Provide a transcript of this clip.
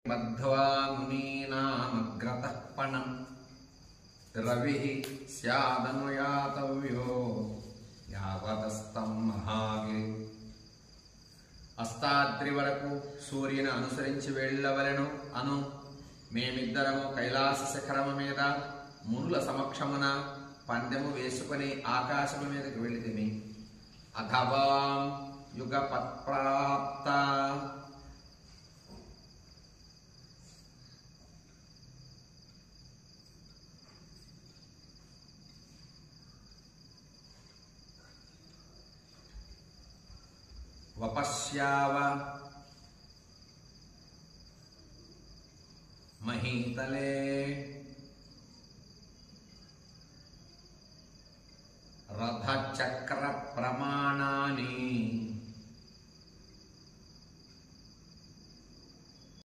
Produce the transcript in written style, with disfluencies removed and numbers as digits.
మధ్వా మునీనామగ్రతః పణం రవిః స్యాదనుయాతవ్యో యావదస్తం మహాగిరి. అస్తాద్రి వరకు సూర్యుని అనుసరించి వెళ్ళవలెను అను మేమిద్దరము కైలాస శిఖరము మీద మునుల సమక్షమున పందెము వేసుకుని ఆకాశము మీదకి వెళితిమి. అథవాం యుగపత్ప్రాప్త వపశ్యావ మహీతలే